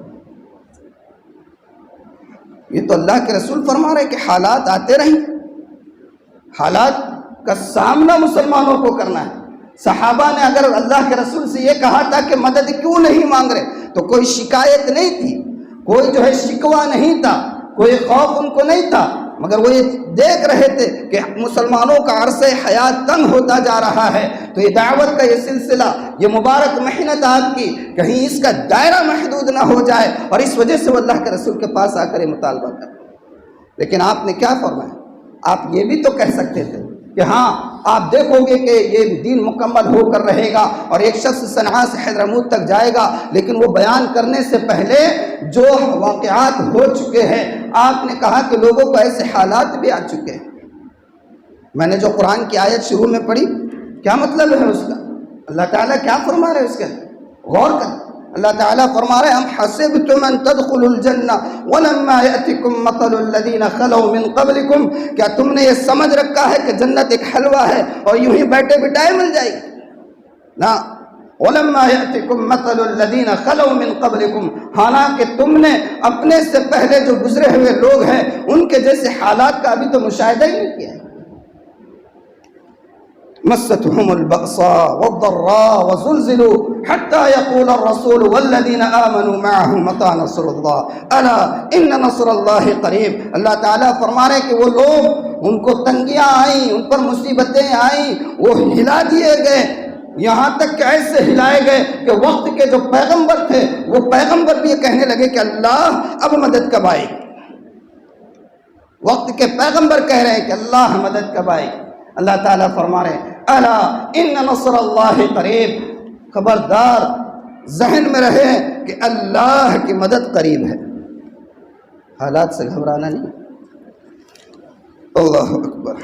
یہ تو اللہ کے رسول فرما رہے کہ حالات آتے رہیں، حالات کا سامنا مسلمانوں کو کرنا ہے۔ صحابہ نے اگر اللہ کے رسول سے یہ کہا تھا کہ مدد کیوں نہیں مانگ رہے تو کوئی شکایت نہیں تھی، کوئی جو ہے شکوہ نہیں تھا، کوئی خوف ان کو نہیں تھا، مگر وہ یہ دیکھ رہے تھے کہ مسلمانوں کا عرصہ حیات تنگ ہوتا جا رہا ہے، تو یہ دعوت کا یہ سلسلہ، یہ مبارک محنت آپ کی کہیں اس کا دائرہ محدود نہ ہو جائے، اور اس وجہ سے وہ اللہ کے رسول کے پاس آ کر یہ مطالبہ کر۔ لیکن آپ نے کیا فرمایا؟ آپ یہ بھی تو کہہ سکتے تھے کہ ہاں آپ دیکھو گے کہ یہ دین مکمل ہو کر رہے گا اور ایک شخص صنعاء سے حضرموت تک جائے گا، لیکن وہ بیان کرنے سے پہلے جو واقعات ہو چکے ہیں آپ نے کہا کہ لوگوں کو ایسے حالات بھی آ چکے ہیں۔ میں نے جو قرآن کی آیت شروع میں پڑھی، کیا مطلب ہے اس کا؟ اللہ تعالیٰ کیا فرما رہے ہیں اس کے؟ غور کر۔ اللہ تعالیٰ فرما رہے ہیں ام حسبتم ان تدخلوا الجنہ ولما یأتکم مثل الذین خلوا من قبلکم، کیا تم نے یہ سمجھ رکھا ہے کہ جنت ایک حلوہ ہے اور یوں ہی بیٹھے بٹھائے مل جائے گی؟ نہ، وَلَمَّا يَأْتِكُمْ مَثَلُ الَّذِينَ خَلَوْا مِن قَبْلِكُمْ، حالانکہ تم نے اپنے سے پہلے جو گزرے ہوئے لوگ ہیں ان کے جیسے حالات کا ابھی تو مشاہدہ ہی نہیں کیا ہے۔ مَسَّتْهُمُ الْبَأْسَاءُ وَالضَّرَّاءُ وَزُلْزِلُوا حَتَّى يَقُولَ الرَّسُولُ وَالَّذِينَ آمَنُوا مَعَهُ مَتَىٰ نَصْرُ اللَّهِ أَلَا إِنَّ نَصْرَ اللَّهِ قَرِيبٌ۔ اللہ تعالیٰ فرما رہے کہ وہ لوگ، ان کو تنگیاں آئیں، ان پر مصیبتیں آئیں، وہ ہلا دیے گئے، یہاں تک کہ ایسے ہلائے گئے کہ وقت کے جو پیغمبر تھے وہ پیغمبر بھی یہ کہنے لگے کہ اللہ اب مدد کب آئے گی۔ وقت کے پیغمبر کہہ رہے ہیں کہ اللہ مدد کب آئے گی۔ اللہ تعالیٰ فرما رہے ہیں الا ان نصر اللہ قریب، خبردار ذہن میں رہے کہ اللہ کی مدد قریب ہے۔ حالات سے گھبرانا نہیں۔ اللہ اکبر۔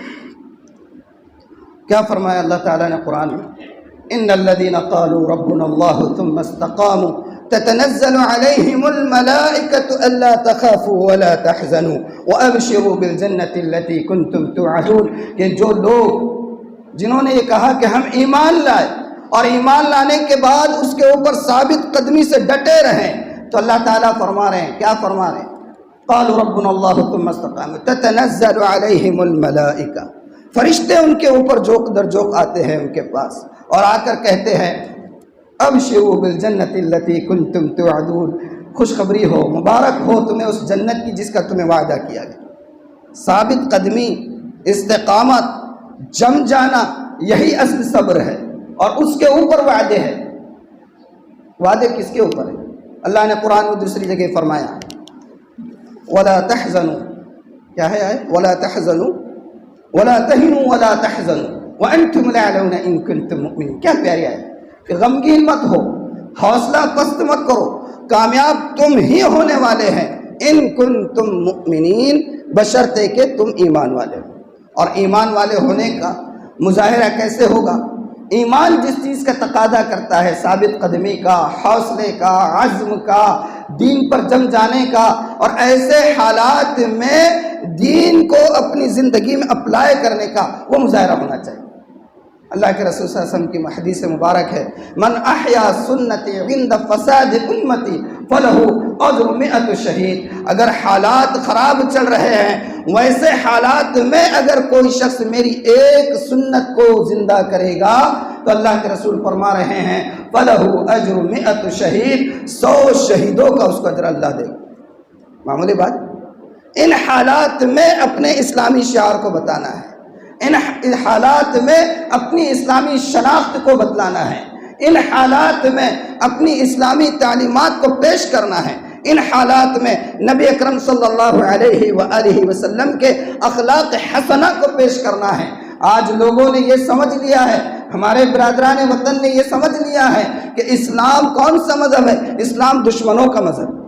کیا فرمایا اللہ تعالیٰ نے قرآن میں؟ ان الذين قالوا ربنا الله ثم استقاموا تتنزل عليهم الملائكة الا تخافوا ولا تحزنوا وابشروا بالجنة التي كنتم توعدون، کہ جو لوگ جنہوں نے یہ کہا کہ ہم ایمان لائے اور ایمان لانے کے بعد اس کے اوپر ثابت قدمی سے ڈٹے رہیں، تو اللہ تعالیٰ فرما رہے ہیں، کیا فرما رہے ہیں؟ قالوا ربنا الله ثم استقاموا تتنزل عليهم الملائكة، فرشتے ان کے اوپر جوک در جوک آتے ہیں ان کے پاس اور آ کر کہتے ہیں ابشروا بالجنت التي کنتم توعدون، خوشخبری ہو، مبارک ہو تمہیں اس جنت کی جس کا تمہیں وعدہ کیا گیا۔ ثابت قدمی، استقامت، جم جانا، یہی اصل صبر ہے، اور اس کے اوپر وعدے ہیں۔ وعدے کس کے اوپر ہے؟ اللہ نے قرآن میں دوسری جگہ فرمایا ولا تحزنوا، کیا ہے آئے؟ ولا تحزنوا ولا تهنوا ولا تحزنوا وانتم الاعلون ان کنتم مؤمنین۔ کیا پیاری آئے کہ غمگین مت ہو، حوصلہ پست مت کرو، کامیاب تم ہی ہونے والے ہیں، ان کنتم مؤمنین، بشرطے کہ تم ایمان والے ہو۔ اور ایمان والے ہونے کا مظاہرہ کیسے ہوگا؟ ایمان جس چیز کا تقاضا کرتا ہے، ثابت قدمی کا، حوصلے کا، عزم کا، دین پر جم جانے کا، اور ایسے حالات میں دین کو اپنی زندگی میں اپلائی کرنے کا وہ مظاہرہ ہونا چاہیے۔ اللہ کے رسول صلی اللہ علیہ وسلم کی حدیث مبارک ہے من احیا سنتی عند فساد امتی فلہ اجر 100 شہید۔ اگر حالات خراب چل رہے ہیں، ویسے حالات میں اگر کوئی شخص میری ایک سنت کو زندہ کرے گا تو اللہ کے رسول فرما رہے ہیں فلہ اجر 100 شہید، 100 شہیدوں کا اس کو اجر اللہ دے گا۔ معمولی بات، ان حالات میں اپنے اسلامی شعار کو بتانا ہے، ان حالات میں اپنی اسلامی شناخت کو بتلانا ہے، ان حالات میں اپنی اسلامی تعلیمات کو پیش کرنا ہے، ان حالات میں نبی اکرم صلی اللہ علیہ وآلہ وسلم کے اخلاق حسنہ کو پیش کرنا ہے۔ آج لوگوں نے یہ سمجھ لیا ہے، ہمارے برادران وطن نے یہ سمجھ لیا ہے کہ اسلام کون سا مذہب ہے؟ اسلام دشمنوں کا مذہب۔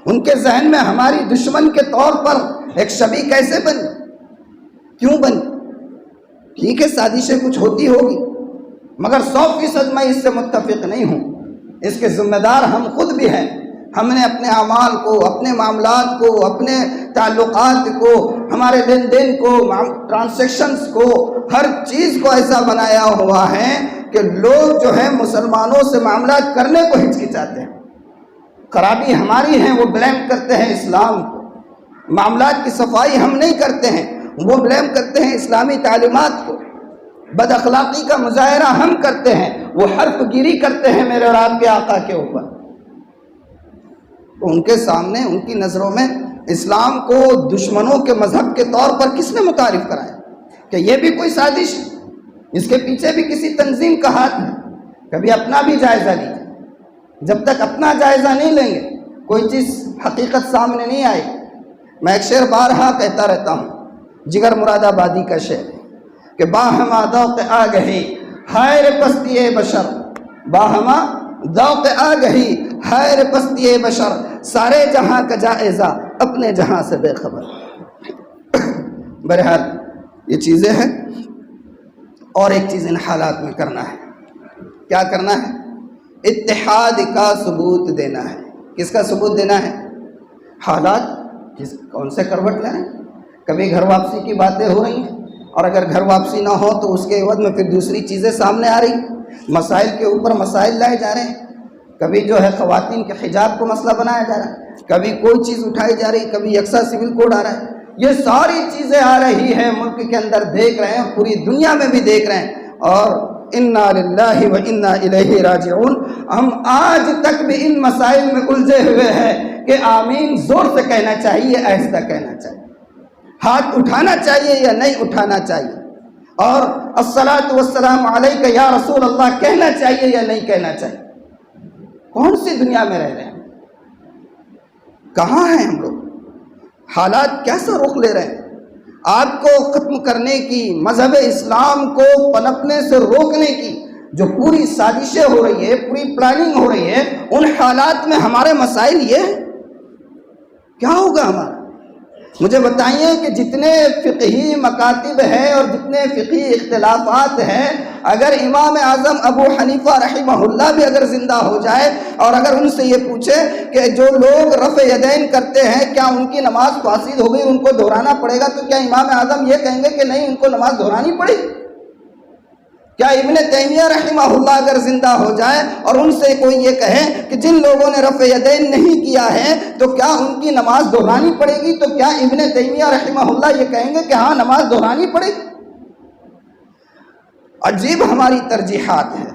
ان کے ذہن میں ہماری دشمن کے طور پر ایک شبیہ کیسے بنی؟ کیوں بنی؟ ٹھیک ہے سازشیں کچھ ہوتی ہوگی، مگر 100% میں اس سے متفق نہیں ہوں۔ اس کے ذمہ دار ہم خود بھی ہیں۔ ہم نے اپنے اعمال کو، اپنے معاملات کو، اپنے تعلقات کو، ہمارے لین دین کو، ٹرانزیکشنز کو، ہر چیز کو ایسا بنایا ہوا ہے کہ لوگ جو ہیں مسلمانوں سے معاملات کرنے کو ہچکچاتے ہیں۔ خرابی ہماری ہیں، وہ بلیم کرتے ہیں اسلام کو۔ معاملات کی صفائی ہم نہیں کرتے ہیں، وہ بلیم کرتے ہیں اسلامی تعلیمات کو۔ بد اخلاقی کا مظاہرہ ہم کرتے ہیں، وہ حرف گیری کرتے ہیں میرے اور آپ کے آقا کے اوپر۔ تو ان کے سامنے، ان کی نظروں میں اسلام کو دشمنوں کے مذہب کے طور پر کس نے متعارف کرایا کہ یہ بھی کوئی سازش ہے، اس کے پیچھے بھی کسی تنظیم کا ہاتھ ہے؟ کبھی اپنا بھی جائزہ لیجیے۔ جب تک اپنا جائزہ نہیں لیں گے کوئی چیز حقیقت سامنے نہیں آئے۔ میں ایک شعر بارہا کہتا رہتا ہوں، جگر مراد آبادی کا شعر کہ باہما ذوق آگہی ہائے پستی بشر، باہما ذوق آگہی ہائے پستی بشر، سارے جہاں کا جائزہ اپنے جہاں سے بے خبر۔ بہرحال یہ چیزیں ہیں، اور ایک چیز ان حالات میں کرنا ہے۔ کیا کرنا ہے؟ اتحاد کا ثبوت دینا ہے۔ کس کا ثبوت دینا ہے؟ حالات کون سے کروٹ لیں؟ کبھی گھر واپسی کی باتیں ہو رہی ہیں اور اگر گھر واپسی نہ ہو تو اس کے عوض میں پھر دوسری چیزیں سامنے آ رہی، مسائل کے اوپر مسائل لائے جا رہے ہیں. کبھی جو ہے خواتین کے حجاب کو مسئلہ بنایا جا رہا ہے، کبھی کوئی چیز اٹھائی جا رہی، کبھی یکساں سول کوڈ آ رہا ہے. یہ ساری چیزیں آ رہی ہیں ملک کے اندر، دیکھ رہے ہیں، پوری دنیا میں بھی دیکھ رہے ہیں. اور انا للہ و انا الیہ راجعون. ہم آج تک بھی ان مسائل میں الجھے ہوئے ہیں کہ آمین زور سے کہنا چاہیے، آہستہ کہنا چاہیے، ہاتھ اٹھانا چاہیے یا نہیں اٹھانا چاہیے، اور الصلاۃ والسلام علیک یا رسول اللہ کہنا چاہیے یا نہیں کہنا چاہیے. کون سی دنیا میں رہ رہے ہیں؟ کہاں ہیں ہم لوگ؟ حالات کیسا رخ لے رہے ہیں؟ آپ کو ختم کرنے کی، مذہب اسلام کو پنپنے سے روکنے کی جو پوری سازشیں ہو رہی ہے، پوری پلاننگ ہو رہی ہے، ان حالات میں ہمارے مسائل یہ ہیں. کیا ہوگا ہمارا؟ مجھے بتائیے کہ جتنے فقہی مکاتب ہیں اور جتنے فقہی اختلافات ہیں، اگر امام اعظم ابو حنیفہ رحمہ اللہ بھی اگر زندہ ہو جائے اور اگر ان سے یہ پوچھے کہ جو لوگ رفع یدین کرتے ہیں کیا ان کی نماز فاسد ہو گئی، ان کو دہرانا پڑے گا، تو کیا امام اعظم یہ کہیں گے کہ نہیں ان کو نماز دہرانی پڑے گی؟ کیا ابن تیمیہ رحمہ اللہ اگر زندہ ہو جائے اور ان سے کوئی یہ کہے کہ جن لوگوں نے رفع یدین نہیں کیا ہے تو کیا ان کی نماز دہرانی پڑے گی، تو کیا ابن تیمیہ رحمہ اللہ یہ کہیں گے کہ ہاں نماز دہرانی پڑے گی؟ عجیب ہماری ترجیحات ہے،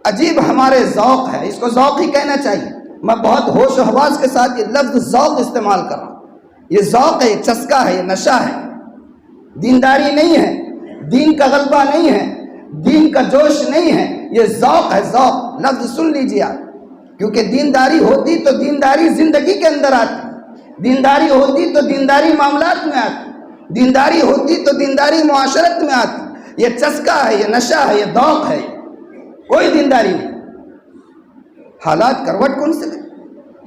عجیب ہمارے ذوق ہے. اس کو ذوق ہی کہنا چاہیے. میں بہت ہوش و حواس کے ساتھ یہ لفظ ذوق استعمال کر رہا ہوں. یہ ذوق ہے، یہ چسکا ہے، یہ نشہ ہے. دینداری نہیں ہے، دین کا غلبہ نہیں ہے، دین کا جوش نہیں ہے، یہ ذوق ہے. ذوق لفظ سن لیجیے آپ، کیونکہ دینداری ہوتی تو دینداری زندگی کے اندر آتی، دینداری ہوتی تو دینداری معاملات میں آتی، دینداری ہوتی تو دینداری معاشرت میں آتی. یہ چسکا ہے، یہ نشہ ہے، یہ ذوق ہے، کوئی دینداری نہیں. حالات کروٹ کون سے لے؟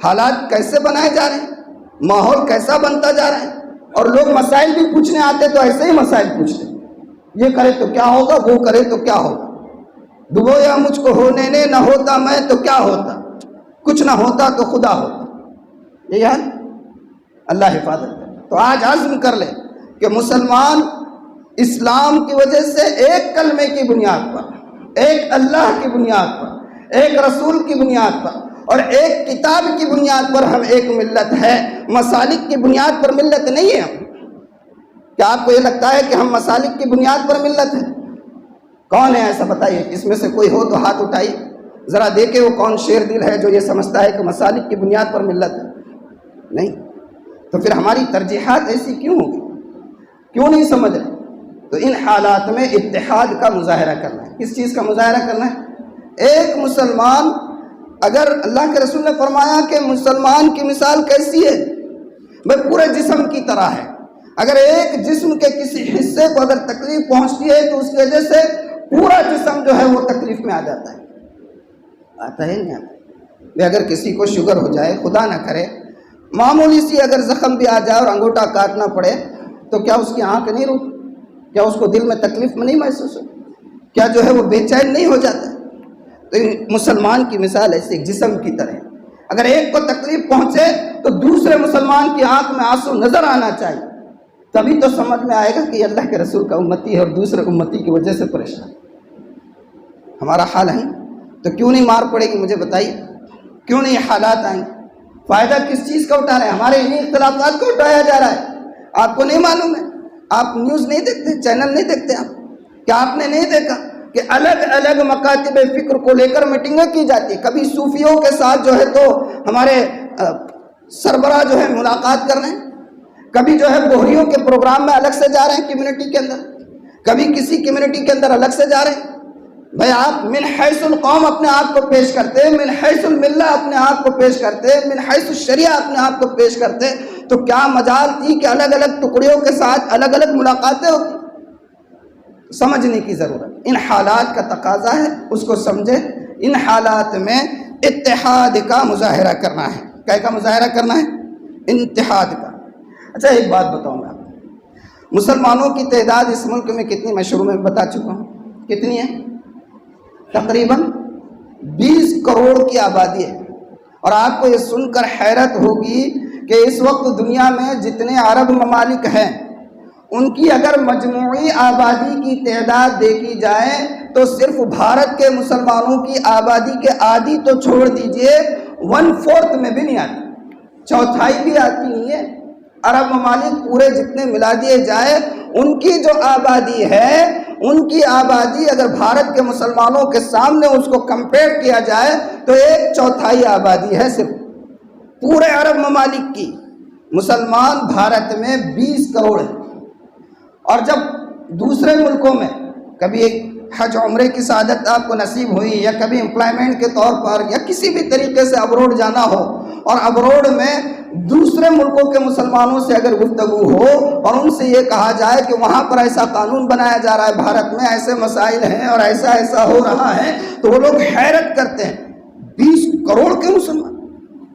حالات کیسے بنائے جا رہے ہیں؟ ماحول کیسا بنتا جا رہا ہے؟ اور لوگ مسائل بھی پوچھنے آتے تو ایسے ہی مسائل پوچھتے، یہ کرے تو کیا ہوگا، وہ کرے تو کیا ہوگا، دبویا مجھ کو ہونے نے، نہ ہوتا میں تو کیا ہوتا، کچھ نہ ہوتا تو خدا ہوتا. یہی حال. اللہ حفاظت کرے. تو آج عزم کر لے کہ مسلمان اسلام کی وجہ سے ایک کلمے کی بنیاد پر، ایک اللہ کی بنیاد پر، ایک رسول کی بنیاد پر اور ایک کتاب کی بنیاد پر ہم ایک ملت ہے. مسالک کی بنیاد پر ملت نہیں ہے ہم. کیا آپ کو یہ لگتا ہے کہ ہم مسالک کی بنیاد پر ملت ہیں؟ کون ہے ایسا بتائیے؟ اس میں سے کوئی ہو تو ہاتھ اٹھائیے، ذرا دیکھیں وہ کون شیر دل ہے جو یہ سمجھتا ہے کہ مسالک کی بنیاد پر ملت ہے. نہیں. تو پھر ہماری ترجیحات ایسی کیوں ہوگی؟ کیوں نہیں سمجھ رہے؟ تو ان حالات میں اتحاد کا مظاہرہ کرنا ہے. کس چیز کا مظاہرہ کرنا ہے؟ ایک مسلمان، اگر اللہ کے رسول نے فرمایا کہ مسلمان کی مثال کیسی ہے؟ وہ پورے جسم کی طرح ہے. اگر ایک جسم کے کسی حصے کو اگر تکلیف پہنچتی ہے تو اس کی وجہ سے پورا جسم جو ہے وہ تکلیف میں آ جاتا ہے. آتا ہے نہیں آتا؟ اگر کسی کو شوگر ہو جائے، خدا نہ کرے، معمولی سی اگر زخم بھی آ جائے اور انگوٹھا کاٹنا پڑے تو کیا اس کی آنکھ نہیں روتی؟ کیا اس کو دل میں تکلیف میں نہیں محسوس ہوتی؟ کیا جو ہے وہ بے چین نہیں ہو جاتا ہے؟ تو مسلمان کی مثال ایسے ایک جسم کی طرح ہے. اگر ایک کو تکلیف پہنچے تو دوسرے مسلمان کی آنکھ میں آنسو نظر آنا چاہیے، تبھی تو سمجھ میں آئے گا کہ یہ اللہ کے رسول کا امتی ہے اور دوسرے امتی کی وجہ سے پریشان. ہمارا حال ہے تو کیوں نہیں مار پڑے گی؟ مجھے بتائیے کیوں نہیں یہ حالات آئیں؟ فائدہ کس چیز کا اٹھا رہے ہیں؟ ہمارے انہیں اختلافات کو اٹھایا جا رہا ہے. آپ کو نہیں معلوم ہے؟ آپ نیوز نہیں دیکھتے، چینل نہیں دیکھتے آپ؟ کیا آپ نے نہیں دیکھا کہ الگ الگ مکاتب فکر کو لے کر میٹنگیں کی جاتی؟ کبھی صوفیوں کے ساتھ جو ہے تو ہمارے سربراہ جو ہے ملاقات کر رہے ہیں، کبھی جو ہے بوہریوں کے پروگرام میں الگ سے جا رہے ہیں کمیونٹی کے اندر، کبھی کسی کمیونٹی کے اندر الگ سے جا رہے ہیں. بھائی آپ من حیث القوم اپنے آپ کو پیش کرتے، من حیث الملہ اپنے آپ کو پیش کرتے، من حیث الشریعہ اپنے آپ کو پیش کرتے، تو کیا مجال تھی کہ الگ الگ ٹکڑیوں کے ساتھ الگ الگ ملاقاتیں ہوتی؟ سمجھنے کی ضرورت. ان حالات کا تقاضا ہے، اس کو سمجھے. ان حالات میں اتحاد کا مظاہرہ کرنا ہے. کیا کا مظاہرہ کرنا ہے؟ اتحاد کا. اچھا ایک بات بتاؤں میں آپ کو، مسلمانوں کی تعداد اس ملک میں کتنی؟ میں شروع میں بتا چکا ہوں. کتنی ہے؟ تقریباً 20 کروڑ کی آبادی ہے. اور آپ کو یہ سن کر حیرت ہوگی کہ اس وقت دنیا میں جتنے عرب ممالک ہیں ان کی اگر مجموعی آبادی کی تعداد دیکھی جائے تو صرف بھارت کے مسلمانوں کی آبادی کے آدھی تو چھوڑ دیجئے 1/4 میں بھی نہیں آتی، چوتھائی بھی آتی نہیں ہے۔ عرب ممالک پورے جتنے ملا دیے جائے ان کی جو آبادی ہے، ان کی آبادی اگر بھارت کے مسلمانوں کے سامنے اس کو کمپیئر کیا جائے تو 1/4 آبادی ہے صرف پورے عرب ممالک کی۔ مسلمان بھارت میں 20 کروڑ ہیں، اور جب دوسرے ملکوں میں کبھی حج عمرے کی سعادت آپ کو نصیب ہوئی یا کبھی امپلائمنٹ کے طور پر یا کسی بھی طریقے سے ابروڈ جانا ہو، اور ابروڈ میں دوسرے ملکوں کے مسلمانوں سے اگر گفتگو ہو اور ان سے یہ کہا جائے کہ وہاں پر ایسا قانون بنایا جا رہا ہے، بھارت میں ایسے مسائل ہیں اور ایسا ایسا ہو رہا ہے، تو وہ لوگ حیرت کرتے ہیں۔ 20 کروڑ کے مسلمان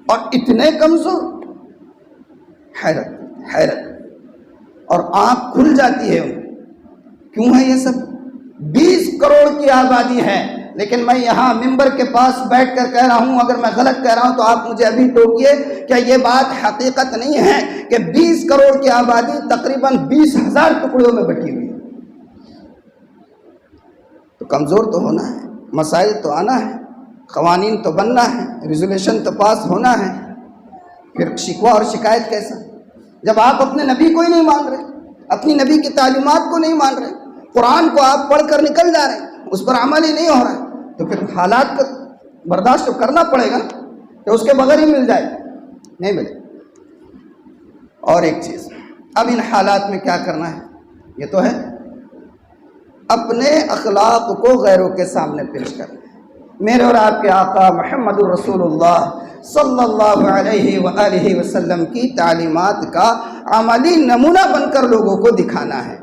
اور اتنے کمزور، حیرت اور آنکھ کھل جاتی ہے۔ کیوں ہے یہ سب؟ 20 کروڑ کی آبادی ہے، لیکن میں یہاں ممبر کے پاس بیٹھ کر کہہ رہا ہوں، اگر میں غلط کہہ رہا ہوں تو آپ مجھے ابھی ٹوکیے، کیا یہ بات حقیقت نہیں ہے کہ 20 کروڑ کی آبادی تقریباً 20,000 ٹکڑوں میں بٹی ہوئی ہے؟ تو کمزور تو ہونا ہے، مسائل تو آنا ہے، قوانین تو بننا ہے، ریزولوشن تو پاس ہونا ہے، پھر شکوہ اور شکایت کیسا؟ جب آپ اپنے نبی کو ہی نہیں مان رہے، اپنی نبی کی تعلیمات کو نہیں مان رہے، قرآن کو آپ پڑھ کر نکل جا رہے ہیں، اس پر عمل ہی نہیں ہو رہا ہے، تو پھر حالات کو برداشت تو کرنا پڑے گا کہ اس کے بغیر ہی مل جائے، نہیں ملے۔ اور ایک چیز، اب ان حالات میں کیا کرنا ہے؟ یہ تو ہے اپنے اخلاق کو غیروں کے سامنے پیش کرنا۔ میرے اور آپ کے آقا محمد رسول اللہ صلی اللہ علیہ وآلہ وسلم کی تعلیمات کا عملی نمونہ بن کر لوگوں کو دکھانا ہے۔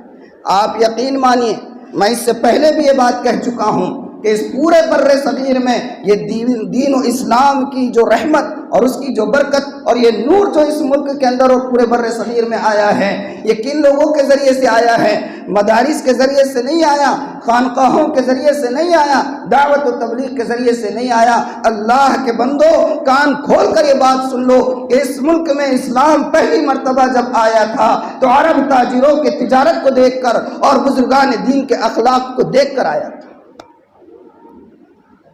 آپ یقین مانیے، میں اس سے پہلے بھی یہ بات کہہ چکا ہوں کہ اس پورے بر صغیر میں یہ دین و اسلام کی جو رحمت اور اس کی جو برکت اور یہ نور جو اس ملک کے اندر اور پورے بر صغیر میں آیا ہے، یہ کن لوگوں کے ذریعے سے آیا ہے؟ مدارس کے ذریعے سے نہیں آیا، خانقاہوں کے ذریعے سے نہیں آیا، دعوت و تبلیغ کے ذریعے سے نہیں آیا۔ اللہ کے بندو، کان کھول کر یہ بات سن لو کہ اس ملک میں اسلام پہلی مرتبہ جب آیا تھا تو عرب تاجروں کے تجارت کو دیکھ کر اور بزرگان دین کے اخلاق کو دیکھ کر آیا تھا۔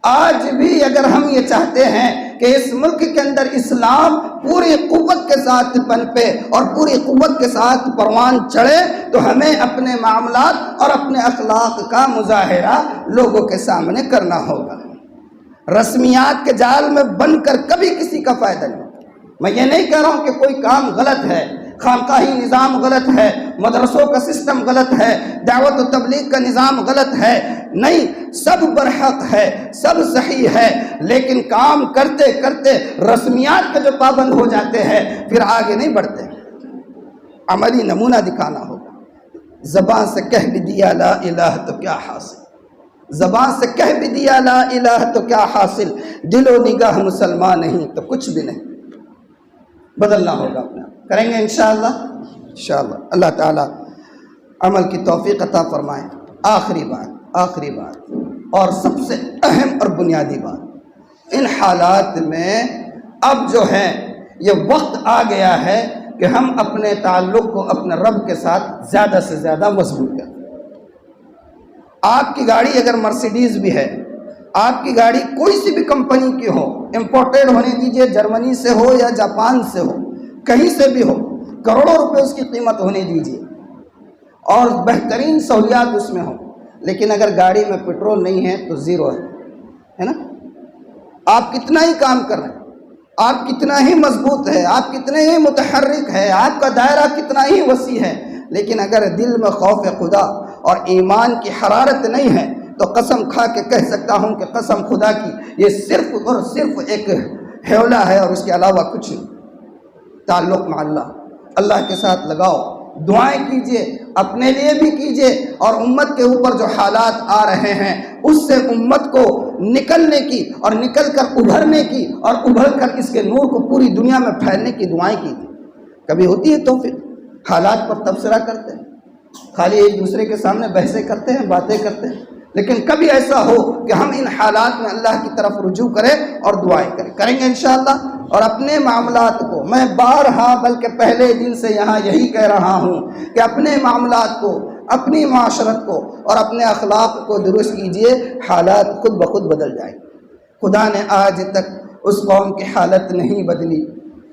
آج بھی اگر ہم یہ چاہتے ہیں کہ اس ملک کے اندر اسلام پوری قوت کے ساتھ پنپے اور پوری قوت کے ساتھ پروان چڑھے تو ہمیں اپنے معاملات اور اپنے اخلاق کا مظاہرہ لوگوں کے سامنے کرنا ہوگا۔ رسمیات کے جال میں بن کر کبھی کسی کا فائدہ نہیں۔ میں یہ نہیں کہہ رہا ہوں کہ کوئی کام غلط ہے، خانقاہی نظام غلط ہے، مدرسوں کا سسٹم غلط ہے، دعوت و تبلیغ کا نظام غلط ہے، نہیں، سب برحق ہے، سب صحیح ہے، لیکن کام کرتے کرتے رسمیات کے جو پابند ہو جاتے ہیں پھر آگے نہیں بڑھتے۔ عملی نمونہ دکھانا ہوگا۔ زبان سے کہہ بھی دیا لا الہ تو کیا حاصل، زبان سے کہہ بھی دیا لا الہ تو کیا حاصل، دل و نگاہ مسلمان نہیں تو کچھ بھی نہیں۔ بدلنا ہوگا اپنا، کریں گے انشاءاللہ۔ اللہ تعالیٰ عمل کی توفیق عطا فرمائے۔ آخری بات اور سب سے اہم اور بنیادی بات، ان حالات میں اب جو ہے یہ وقت آ گیا ہے کہ ہم اپنے تعلق کو اپنے رب کے ساتھ زیادہ سے زیادہ مضبوط کریں۔ آپ کی گاڑی اگر مرسیڈیز بھی ہے، آپ کی گاڑی کوئی سی بھی کمپنی کی ہو، امپورٹیڈ ہونے دیجئے، جرمنی سے ہو یا جاپان سے ہو، کہیں سے بھی ہو، کروڑوں روپے اس کی قیمت ہونے دیجئے اور بہترین سہولیات اس میں ہو، لیکن اگر گاڑی میں پیٹرول نہیں ہے تو زیرو ہے نا؟ آپ کتنا ہی کام کر رہے ہیں، آپ کتنا ہی مضبوط ہے، آپ کتنے ہی متحرک ہے، آپ کا دائرہ کتنا ہی وسیع ہے، لیکن اگر دل میں خوف خدا اور ایمان کی حرارت نہیں ہے تو قسم کھا کے کہہ سکتا ہوں کہ قسم خدا کی یہ صرف اور صرف ایک حیولہ ہے اور اس کے علاوہ کچھ نہیں۔ تعلق مع اللہ کے ساتھ لگاؤ، دعائیں کیجئے، اپنے لیے بھی کیجئے اور امت کے اوپر جو حالات آ رہے ہیں اس سے امت کو نکلنے کی اور نکل کر ابھرنے کی اور ابھر کر اس کے نور کو پوری دنیا میں پھیلنے کی دعائیں کیجئے۔ کبھی ہوتی ہے توفیق، حالات پر تبصرہ کرتے ہیں، خالی ایک دوسرے کے سامنے بحثیں کرتے ہیں، باتیں کرتے ہیں، لیکن کبھی ایسا ہو کہ ہم ان حالات میں اللہ کی طرف رجوع کریں اور دعائیں کریں گے انشاءاللہ، اور اپنے معاملات کو کو میں بارہا بلکہ پہلے دن سے یہاں یہی کہہ رہا ہوں کہ اپنے معاملات کو، اپنی معاشرت کو اور اپنے اخلاق کو درست کیجئے، حالات خود بخود بدل جائیں۔ خدا نے آج تک اس قوم کی حالت نہیں بدلی،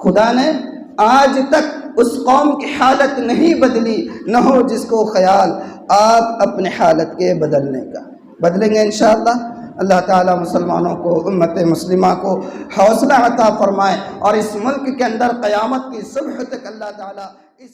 خدا نے آج تک اس قوم کی حالت نہیں بدلی، نہ ہو جس کو خیال آپ اپنے حالت کے بدلنے کا۔ بدلیں گے انشاءاللہ۔ اللہ تعالیٰ مسلمانوں کو، امت مسلمہ کو حوصلہ عطا فرمائے اور اس ملک کے اندر قیامت کی صبح تک اللہ تعالیٰ اس